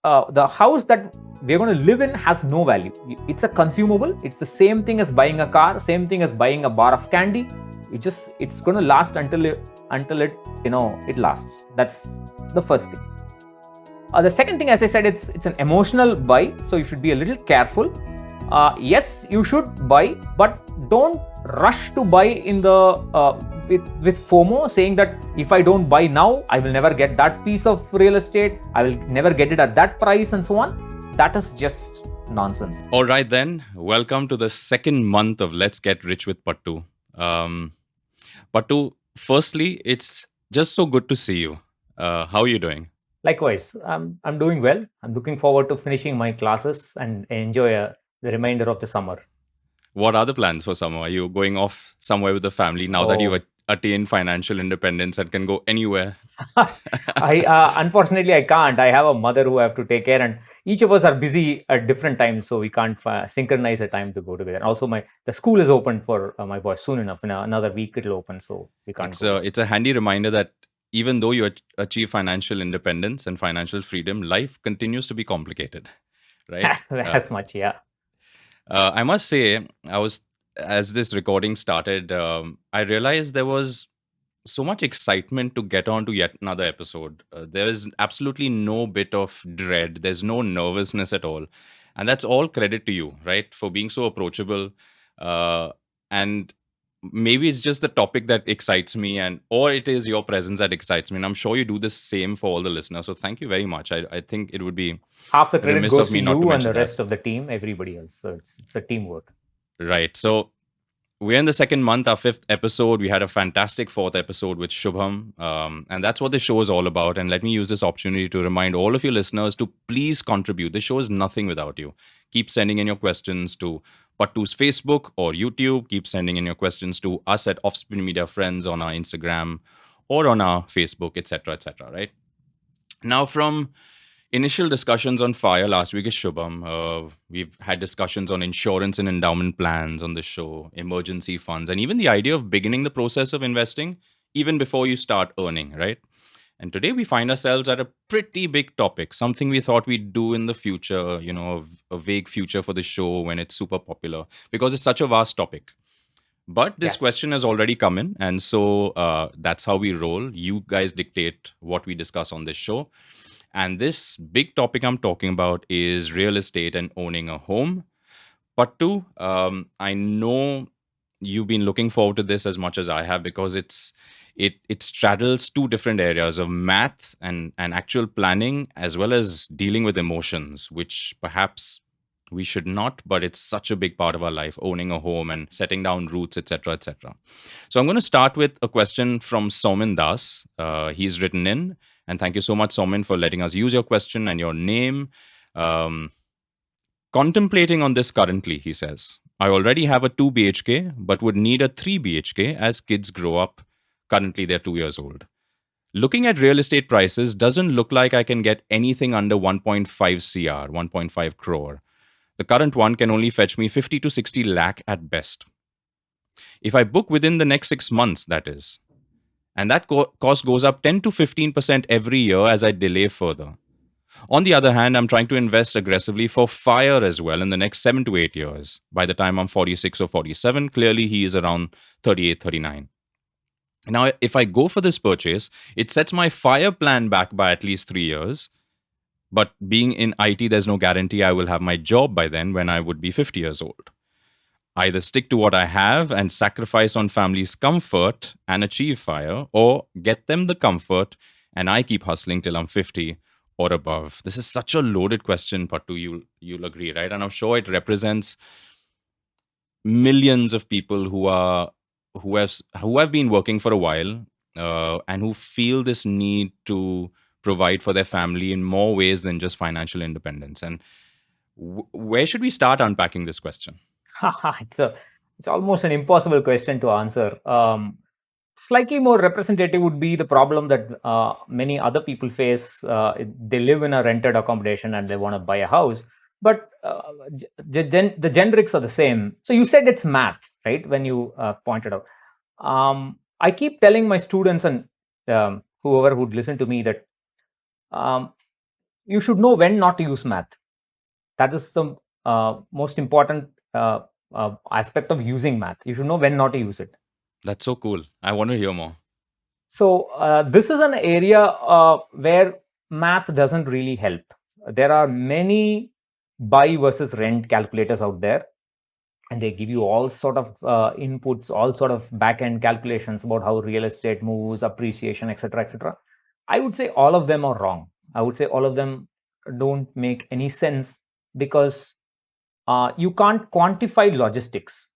the house that we're going to live in has no value. It's a consumable. It's the same thing as buying a car, same thing as buying a bar of candy. It's going to last until it lasts. That's the first thing. The second thing, as I said, it's an emotional buy, so you should be a little careful. Yes, you should buy, but don't rush to buy in the with FOMO, saying that if I don't buy now, I will never get that piece of real estate. I will never get it at that price, and so on. That is just nonsense. All right, then. Welcome to the second month of Let's Get Rich with Pattu. Pattu, firstly, it's just so good to see you. How are you doing? Likewise, I'm doing well. I'm looking forward to finishing my classes and enjoy the remainder of the summer. What are the plans for summer? Are you going off somewhere with the family now that you've attained financial independence and can go anywhere? Unfortunately, I can't. I have a mother who I have to take care, and each of us are busy at different times, so we can't synchronize a time to go together. And also, the school is open for my boy soon enough. In another week, it'll open, so we can't go. It's a handy reminder that even though you achieve financial independence and financial freedom, life continues to be complicated, right? As much, yeah. I must say, as this recording started, I realized there was so much excitement to get on to yet another episode. There is absolutely no bit of dread. There's no nervousness at all. And that's all credit to you, right? For being so approachable. And maybe it's just the topic that excites me, or it is your presence that excites me. And I'm sure you do the same for all the listeners. So thank you very much. I think it would be half the credit remiss goes of to me not to you and mention the that. rest of the team, everybody else. So it's a teamwork. Right. So we're in the second month, our fifth episode. We had a fantastic fourth episode with Shubham. And that's what the show is all about. And let me use this opportunity to remind all of your listeners to please contribute. The show is nothing without you. Keep sending in your questions to Pattu's Facebook or YouTube. Keep sending in your questions to us at Offspin Media Friends on our Instagram or on our Facebook, etc., etc. Right? Now, from initial discussions on fire last week is Shubham. We've had discussions on insurance and endowment plans on the show, emergency funds, and even the idea of beginning the process of investing even before you start earning, right? And today we find ourselves at a pretty big topic, something we thought we'd do in the future, a vague future for the show when it's super popular, because it's such a vast topic. But this question has already come in, and so that's how we roll. You guys dictate what we discuss on this show. And this big topic I'm talking about is real estate and owning a home. Pattu, I know you've been looking forward to this as much as I have, because it straddles two different areas of math and actual planning, as well as dealing with emotions, which perhaps we should not, but it's such a big part of our life, owning a home and setting down roots, etc., etc. So I'm going to start with a question from Somin Das. He's written in, and thank you so much, Somin, for letting us use your question and your name. Contemplating on this currently, he says, I already have a 2 BHK, but would need a 3 BHK as kids grow up. Currently, they're 2 years old. Looking at real estate prices doesn't look like I can get anything under 1.5 CR, 1.5 crore. The current one can only fetch me 50 to 60 lakh at best. If I book within the next 6 months, that is. And that cost goes up 10 to 15% every year as I delay further. On the other hand, I'm trying to invest aggressively for fire as well in the next 7 to 8 years. By the time I'm 46 or 47, clearly he is around 38, 39. Now, if I go for this purchase, it sets my fire plan back by at least 3 years. But being in IT, there's no guarantee I will have my job by then when I would be 50 years old. Either stick to what I have and sacrifice on family's comfort and achieve fire, or get them the comfort and I keep hustling till I'm 50 or above. This is such a loaded question, Pattu, you'll agree, right? And I'm sure it represents millions of people who have been working for a while and who feel this need to provide for their family in more ways than just financial independence. And where should we start unpacking this question? It's almost an impossible question to answer. Slightly more representative would be the problem that many other people face. They live in a rented accommodation and they want to buy a house, but the generics are the same. So you said it's math, right? When you pointed out, I keep telling my students and whoever would listen to me that you should know when not to use math. That is the most important aspect of using math. You should know when not to use it. That's so cool. I want to hear more. So this is an area where math doesn't really help. There are many buy versus rent calculators out there, and they give you all sort of inputs, all sort of back end calculations about how real estate moves, appreciation, etc., etc. I would say all of them are wrong. I would say all of them don't make any sense, because you can't quantify logistics.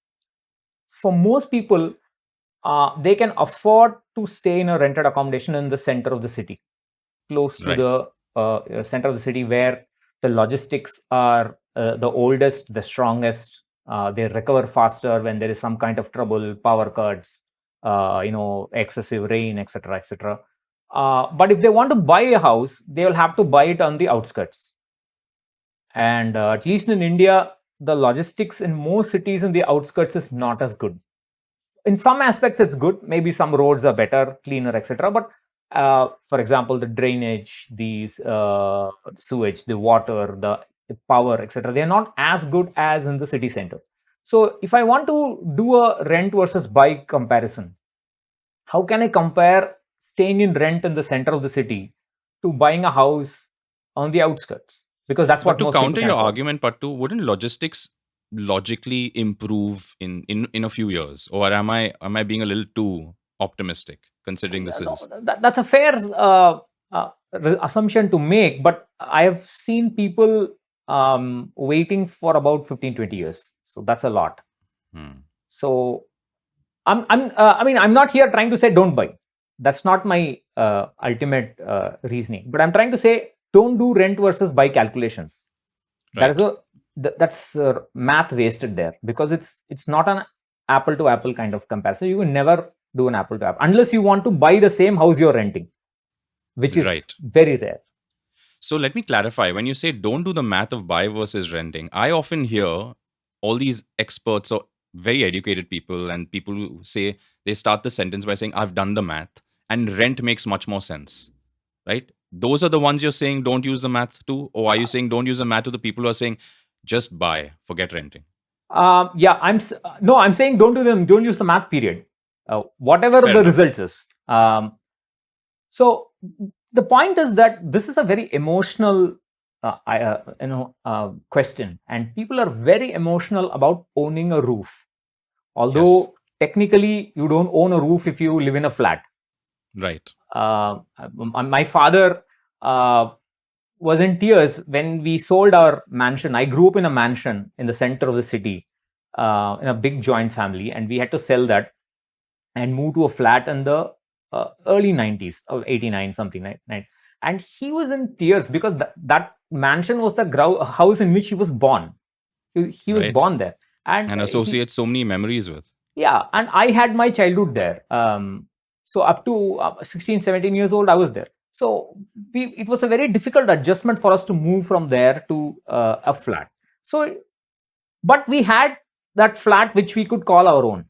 For most people, they can afford to stay in a rented accommodation in the center of the city, close to Right. the center of the city, where the logistics are the oldest, the strongest. They recover faster when there is some kind of trouble, power cuts, excessive rain, etc., etc. But if they want to buy a house, they will have to buy it on the outskirts. And at least in India, the logistics in most cities in the outskirts is not as good. In some aspects, it's good. Maybe some roads are better, cleaner, etc. But for example, the drainage, the sewage, the water, the power, etc., they are not as good as in the city center. So if I want to do a rent versus buy comparison, how can I compare staying in rent in the center of the city to buying a house on the outskirts? Because that's But what to most people counter can your afford. argument, Pattu, wouldn't logistics logically improve in a few years? Or am I being a little too optimistic considering this No, is that's a fair assumption to make, but I have seen people waiting for about 15-20 years. So that's a lot. hmm, So I mean, I'm not here trying to say don't buy. That's not my ultimate reasoning. But I'm trying to say don't do rent versus buy calculations. That is right? that's math wasted there, because it's not an apple to apple kind of comparison. You will never do an apple to apple unless you want to buy the same house you're renting, which is Right. very rare. So let me clarify. When you say don't do the math of buy versus renting, I often hear all these experts or very educated people and people who say they start the sentence by saying, I've done the math and rent makes much more sense. Right? Those are the ones you're saying don't use the math to? Or are you saying don't use the math to the people who are saying just buy, forget renting? Yeah, no, I'm saying don't use the math period. Whatever Fair the enough. results is. So the point is that this is a very emotional question, and people are very emotional about owning a roof. Yes. Although technically you don't own a roof if you live in a flat. Right. My father was in tears when we sold our mansion. I grew up in a mansion in the center of the city, in a big joint family, and we had to sell that and move to a flat in the early 90s, or 89, something like that. And he was in tears because that mansion was the house in which he was born. He was Right. born there. And And he, associate so many memories with. yeah, and I had my childhood there. So up to 16, 17 years old, I was there. So it was a very difficult adjustment for us to move from there to a flat. So, but we had that flat which we could call our own.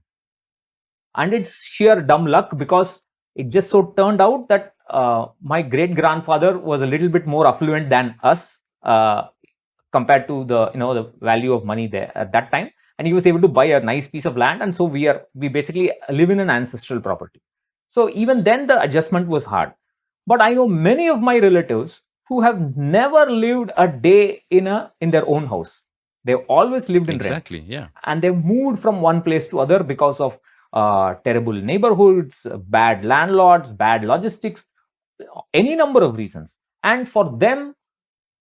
And it's sheer dumb luck, because it just so turned out that my great grandfather was a little bit more affluent than us, compared to the value of money there at that time, and he was able to buy a nice piece of land, and so we basically live in an ancestral property. So even then the adjustment was hard. But I know many of my relatives who have never lived a day in their own house. They've always lived in rent, Exactly. Yeah. and they've moved from one place to other because of terrible neighborhoods, bad landlords, bad logistics, any number of reasons. And for them,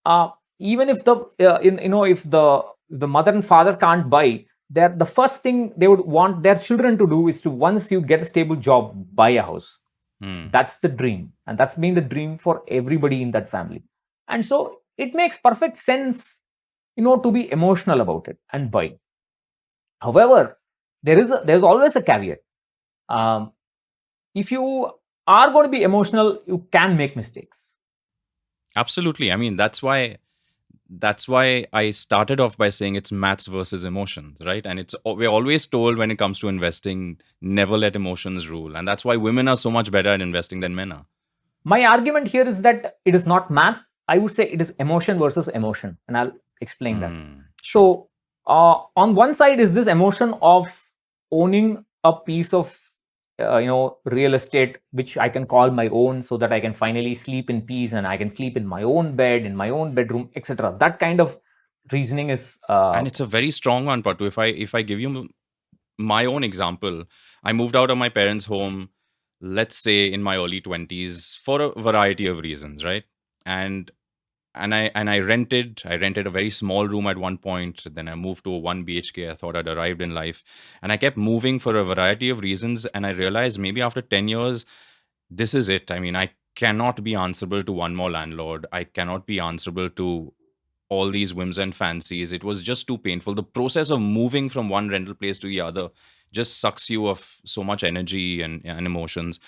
uh, even if the mother and father can't buy, the first thing they would want their children to do is to, once you get a stable job, buy a house. Hmm. That's the dream, and that's been the dream for everybody in that family. And so it makes perfect sense, to be emotional about it and buy. However, there's always a caveat. um, if you are going to be emotional, you can make mistakes. Absolutely. I mean, that's why I started off by saying it's maths versus emotions, right? And we're always told when it comes to investing, never let emotions rule. And that's why women are so much better at investing than men are. My argument here is that it is not math, I would say it is emotion versus emotion, and I'll explain that. Sure. So, on one side is this emotion of owning a piece of real estate which I can call my own, so that I can finally sleep in peace and I can sleep in my own bed, in my own bedroom, etc. That kind of reasoning is And it's a very strong one, Pattu. If I give you my own example, I moved out of my parents' home, let's say in my early 20s, for a variety of reasons, right? And I rented a very small room at one point. Then I moved to a 1 BHK. I thought I'd arrived in life, and I kept moving for a variety of reasons. And I realized maybe after 10 years, this is it. I mean, I cannot be answerable to one more landlord. I cannot be answerable to all these whims and fancies. It was just too painful. The process of moving from one rental place to the other just sucks you of so much energy and emotions.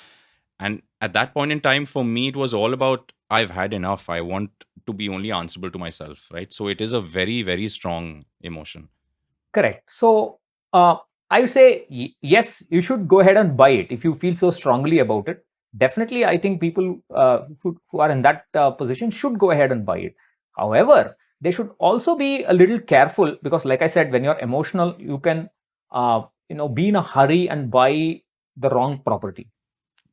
And at that point in time, for me, it was all about I've had enough. I want to be only answerable to myself, right? So it is a very, very strong emotion. correct. So, I would say yes, you should go ahead and buy it if you feel so strongly about it. Definitely, I think people who are in that position should go ahead and buy it. However, they should also be a little careful, because, like I said, when you're emotional, you can be in a hurry and buy the wrong property.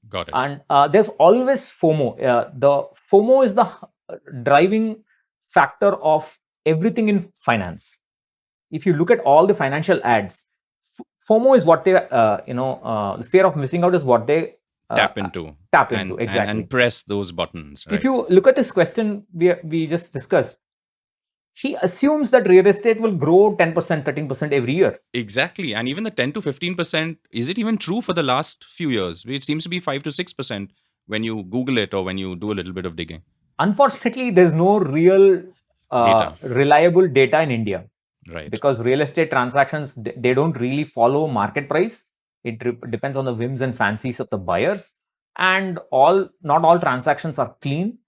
Got it. And there's always FOMO. The FOMO is the driving factor of everything in finance. If you look at all the financial ads, FOMO is what they, the fear of missing out is what they Tap into. tap into. And, Exactly. and press those buttons, right? If you look at this question we just discussed, he assumes that real estate will grow 10%, 13% every year. Exactly. And even the 10 to 15%, is it even true for the last few years? It seems to be 5 to 6% when you Google it or when you do a little bit of digging. Unfortunately, there's no real Data. reliable data in India. Right. Because real estate transactions, they don't really follow market price. It depends on the whims and fancies of the buyers, and not all transactions are clean.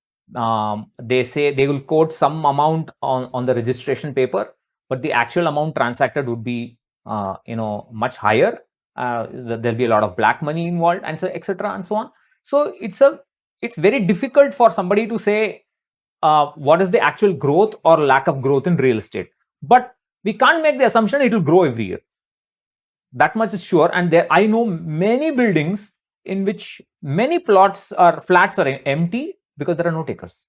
They say they will quote some amount on the registration paper, but the actual amount transacted would be much higher. There'll be a lot of black money involved, and so etc. and so on. So it's very difficult for somebody to say what is the actual growth or lack of growth in real estate. But we can't make the assumption it will grow every year. That much is sure. And I know many buildings in which many flats are empty because there are no takers.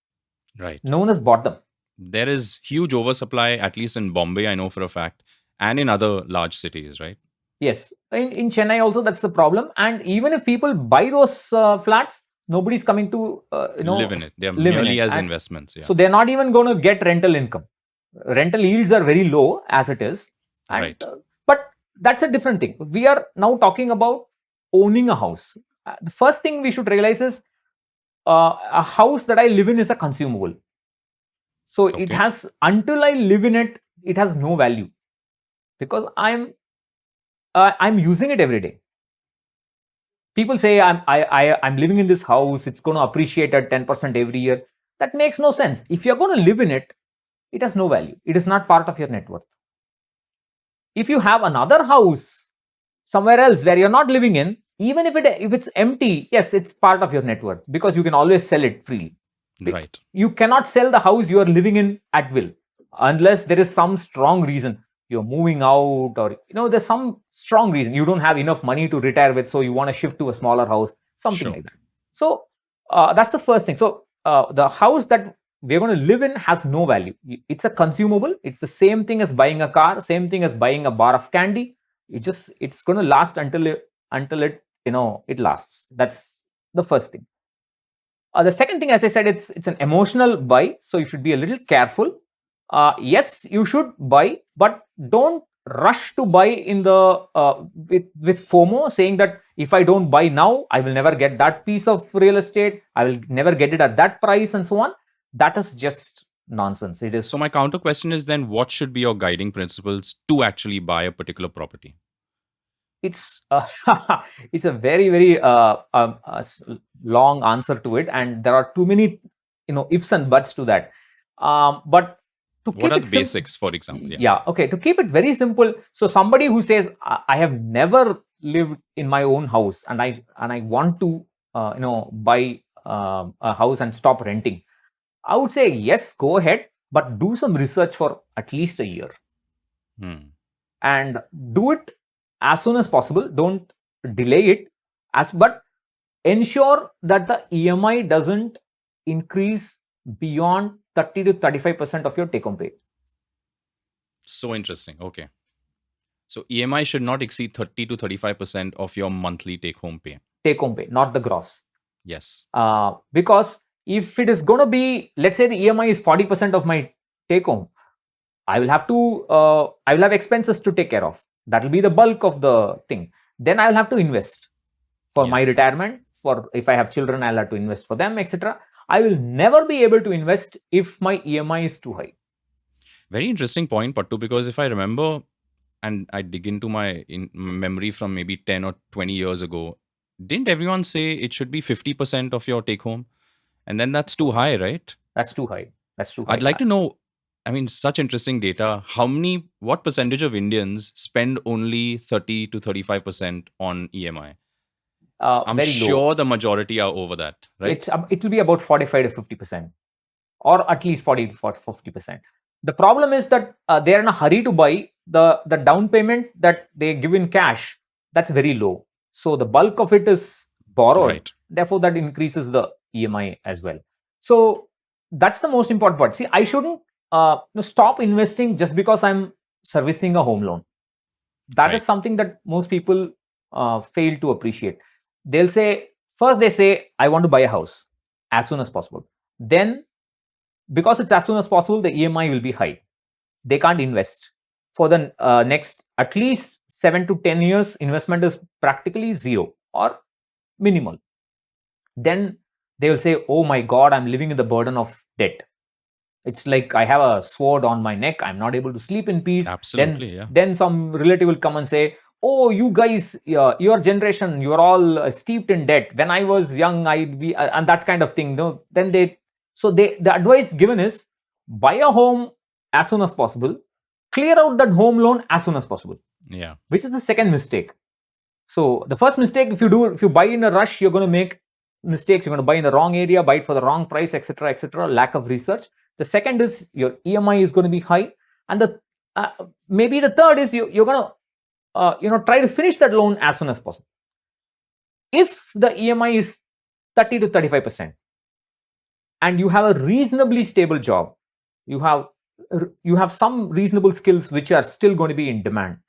Right. No one has bought them. There is huge oversupply, at least in Bombay, I know for a fact, and in other large cities, right? Yes. In Chennai also, that's the problem. And even if people buy those flats, nobody's coming to live in it. They're live in merely it. as And investments. Yeah. so they're not even going to get rental income. Rental yields are very low as it is. And, Right. But that's a different thing. We are now talking about owning a house. The first thing we should realize is a house that I live in is a consumable. So it Okay. has, until I live in it, it has no value, because I'm using it every day. People say I'm living in this house, it's going to appreciate at 10% every year. That makes no sense. If you're going to live in it, it has no value. It is not part of your net worth. If you have another house somewhere else where you're not living in, even if it's empty, yes, it's part of your net worth, because you can always sell it freely. Right. You cannot sell the house you are living in at will, unless there is some strong reason. You're moving out, or there's some strong reason. You don't have enough money to retire with, so you want to shift to a smaller house, something Sure. like that. So that's the first thing. So the house that we're going to live in has no value. It's a consumable. It's the same thing as buying a car, same thing as buying a bar of candy. It's going to last until it lasts. That's the first thing. The second thing, as I said, it's an emotional buy, so you should be a little careful. Yes, you should buy, but don't rush to buy in the with FOMO, saying that if I don't buy now, I will never get that piece of real estate. I will never get it at that price, and so on. That is just nonsense. It is. So my counter question is then, what should be your guiding principles to actually buy a particular property? It's it's a very, very long answer to it, and there are too many ifs and buts to that. But to keep What are it the simple, basics, for example? yeah, okay. To keep it very simple, so somebody who says I have never lived in my own house, and I want to buy a house and stop renting. I would say yes, go ahead, but do some research for at least a year and do it as soon as possible. Don't delay it, but ensure that the EMI doesn't increase beyond 30 to 35% of your take-home pay. So interesting. Okay. So EMI should not exceed 30 to 35% of your monthly take-home pay. Take-home pay, not the gross. Yes. Because if it is going to be, let's say the EMI is 40% of my take-home, I will have expenses to take care of. That will be the bulk of the thing. Then I will have to invest for my retirement. For if I have children, I'll have to invest for them, etc. I will never be able to invest if my EMI is too high. Very interesting point, Pattu, because if I remember, and I dig into my memory from maybe 10 or 20 years ago, didn't everyone say it should be 50% of your take home? And then that's too high, right? That's too high. That's too high. I'd like to know, I mean, such interesting data. What percentage of Indians spend only 30 to 35% on EMI? I'm sure the majority are over that, right? It will be about 45 to 50%, or at least 40 to 50%. The problem is that they're in a hurry to buy. The down payment that they give in cash, that's very low. So the bulk of it is borrowed. Right. Therefore, that increases the EMI as well. So that's the most important part. See, I shouldn't stop investing just because I'm servicing a home loan. That is something that most people fail to appreciate. They'll say, first they say, I want to buy a house as soon as possible. Then, because it's as soon as possible, the EMI will be high. They can't invest. For the next at least 7 to 10 years, investment is practically zero or minimal. Then they will say, oh my God, I'm living in the burden of debt. It's like I have a sword on my neck. I'm not able to sleep in peace. Absolutely, Then some relative will come and say, oh, you guys, your generation, you're all steeped in debt. When I was young, I'd be, and that kind of thing. No, then the advice given is buy a home as soon as possible, clear out that home loan as soon as possible. Yeah. Which is the second mistake. So the first mistake, if you buy in a rush, you're going to make mistakes. You're going to buy in the wrong area, buy it for the wrong price, etc., etc. Lack of research. The second is your EMI is going to be high, and the maybe the third is you're going to try to finish that loan as soon as possible. If the EMI is 30 to 35%, and you have a reasonably stable job, you have some reasonable skills which are still going to be in demand,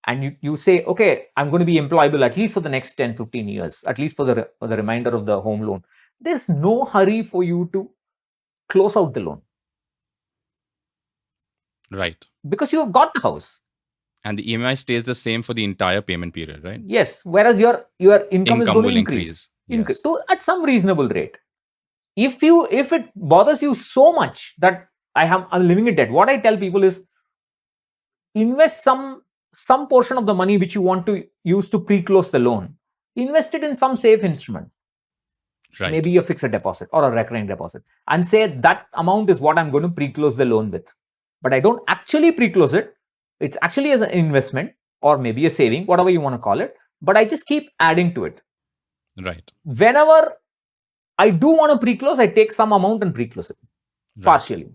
and you say, okay, I'm going to be employable at least for the next 10, 15 years, at least for the remainder of the home loan. There's no hurry for you to close out the loan. Right. Because you have got the house. And the EMI stays the same for the entire payment period, right? Yes. Whereas your income is going to increase. Yes. At some reasonable rate. If it bothers you so much that I'm living in debt, what I tell people is invest some portion of the money which you want to use to pre-close the loan. Invest it in some safe instrument. Right. Maybe a fixed deposit or a recurring deposit, and say that amount is what I'm going to pre-close the loan with. But I don't actually pre-close it. It's actually as an investment or maybe a saving, whatever you want to call it. But I just keep adding to it. Right. Whenever I do want to pre-close, I take some amount and pre-close it partially.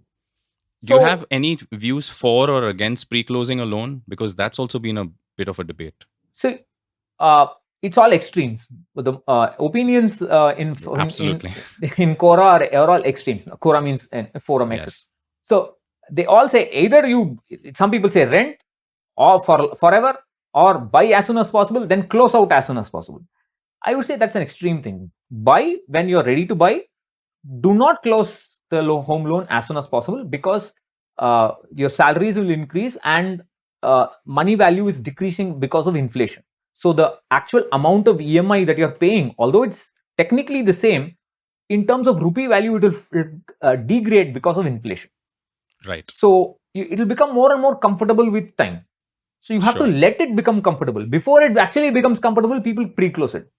Do you have any views for or against pre-closing a loan? Because that's also been a bit of a debate. So it's all extremes. The opinions in Quora are all extremes. Quora means forum, etc. Yes. So they all say either some people say rent or forever, or buy as soon as possible, then close out as soon as possible. I would say that's an extreme thing. Buy when you're ready to buy. Do not close the home loan as soon as possible, because your salaries will increase and money value is decreasing because of inflation. So the actual amount of EMI that you're paying, although it's technically the same, in terms of rupee value, it will degrade because of inflation. Right. So it will become more and more comfortable with time. So you have to let it become comfortable. Before it actually becomes comfortable, people pre-close it.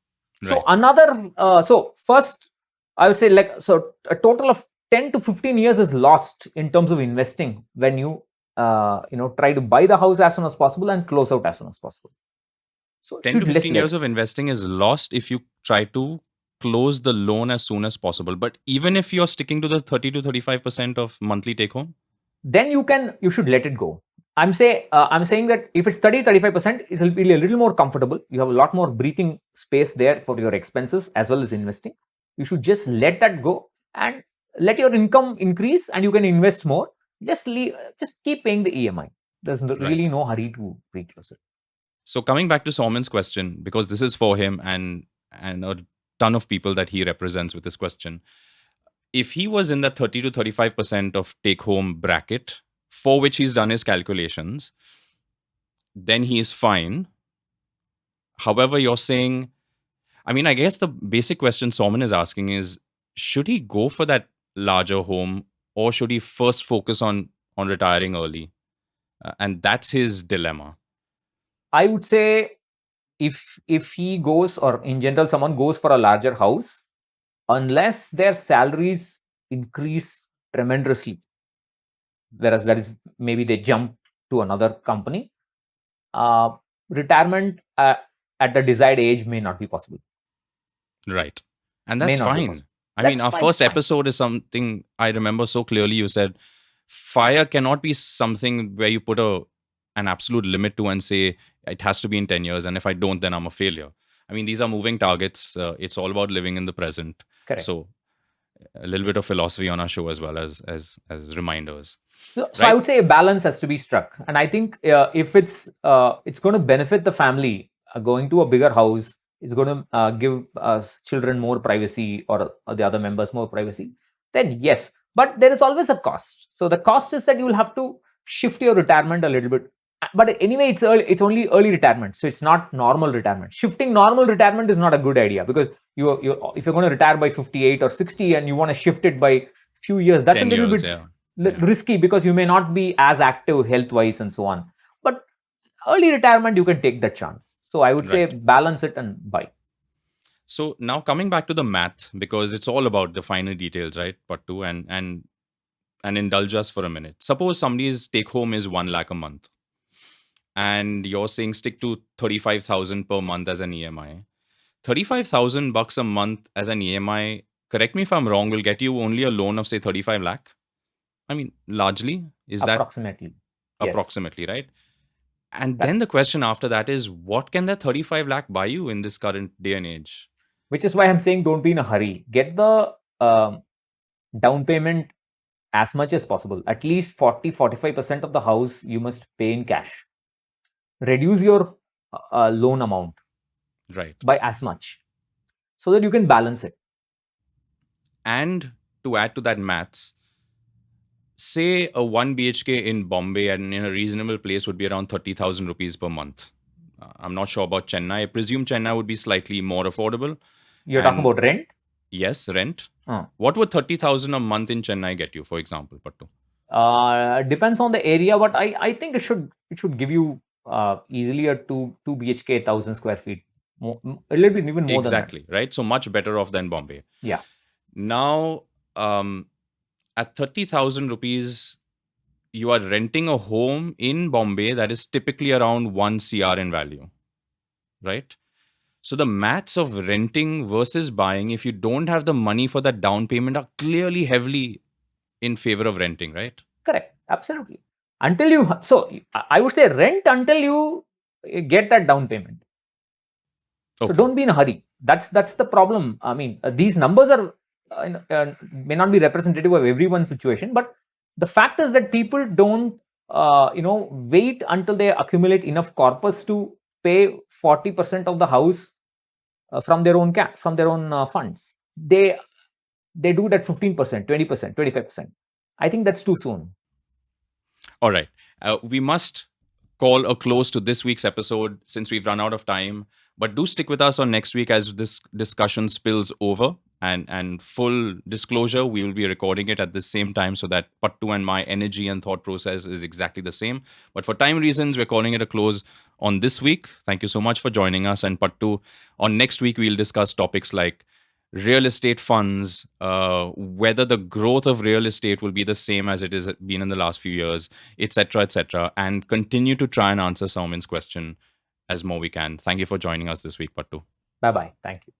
Right. So first, I would say a total of 10 to 15 years is lost in terms of investing when you try to buy the house as soon as possible and close out as soon as possible. So 10 to 15 years of investing is lost if you try to close the loan as soon as possible. But even if you're sticking to the 30 to 35% of monthly take home, then you should let it go. I'm saying that if it's 30-35%, it will be a little more comfortable. You have a lot more breathing space there for your expenses as well as investing. You should just let that go and let your income increase, and you can invest more. Just keep paying the EMI. There's really no hurry to reclose it. So coming back to Saumen's question, because this is for him and a ton of people that he represents with this question, if he was in the 30 to 35% of take home bracket for which he's done his calculations, then he is fine. However, you're saying, I mean, I guess the basic question Saumen is asking is, should he go for that larger home, or should he first focus on retiring early? And that's his dilemma. I would say if he goes, or in general someone goes for a larger house, unless their salaries increase tremendously, whereas that is maybe they jump to another company, retirement at the desired age may not be possible. Right. And that's fine. I mean, our first episode is something I remember so clearly. You said, fire cannot be something where you put an absolute limit to and say, it has to be in 10 years. And if I don't, then I'm a failure. I mean, these are moving targets. It's all about living in the present. Correct. So a little bit of philosophy on our show as well as reminders. So right? I would say a balance has to be struck. And I think if it's going to benefit the family, going to a bigger house is going to give children more privacy, or the other members more privacy, then yes. But there is always a cost. So the cost is that you will have to shift your retirement a little bit. But anyway, it's only early retirement. So it's not normal retirement. Shifting normal retirement is not a good idea, because if you're going to retire by 58 or 60 and you want to shift it by a few years, that's a little bit risky, because you may not be as active health-wise and so on. But early retirement, you can take that chance. So I would say balance it and buy. So now coming back to the math, because it's all about the finer details, right, Pattu? And indulge us for a minute. Suppose somebody's take home is 1 lakh a month, and you're saying stick to 35,000 per month as an EMI. 35,000 bucks a month as an EMI, correct me if I'm wrong, will get you only a loan of say 35 lakh. I mean, largely, is approximately. That approximately, yes. Right? And then the question after that is, what can that 35 lakh buy you in this current day and age? Which is why I'm saying don't be in a hurry. Get the down payment as much as possible. At least 40-45% of the house you must pay in cash. Reduce your loan amount by as much, so that you can balance it. And to add to that maths, say a 1 BHK in Bombay and in a reasonable place would be around 30,000 rupees per month. I'm not sure about Chennai. I presume Chennai would be slightly more affordable. You're talking about rent? Yes, rent. What would 30,000 a month in Chennai get you, for example, Pattu? Depends on the area, but I think it should give you easily a 2 BHK 1,000 square feet. A little bit even more than that. Exactly, right? So much better off than Bombay. Yeah. Now, at 30,000 rupees, you are renting a home in Bombay that is typically around 1 CR in value, right? So the maths of renting versus buying, if you don't have the money for that down payment, are clearly heavily in favor of renting, right? Correct. Absolutely. So I would say rent until you get that down payment. Okay. So don't be in a hurry. That's the problem. I mean, these numbers are may not be representative of everyone's situation, but the fact is that people don't wait until they accumulate enough corpus to pay 40% of the house from their own funds. They do that 15%, 20%, 25%. I think that's too soon. All right. We must call a close to this week's episode since we've run out of time. But do stick with us on next week as this discussion spills over. And full disclosure, we will be recording it at the same time so that Pattu and my energy and thought process is exactly the same. But for time reasons, we're calling it a close on this week. Thank you so much for joining us. And Pattu, on next week, we'll discuss topics like real estate funds, whether the growth of real estate will be the same as it has been in the last few years, etc., and continue to try and answer Saumen's question as more we can. Thank you for joining us this week, Pattu. Bye-bye. Thank you.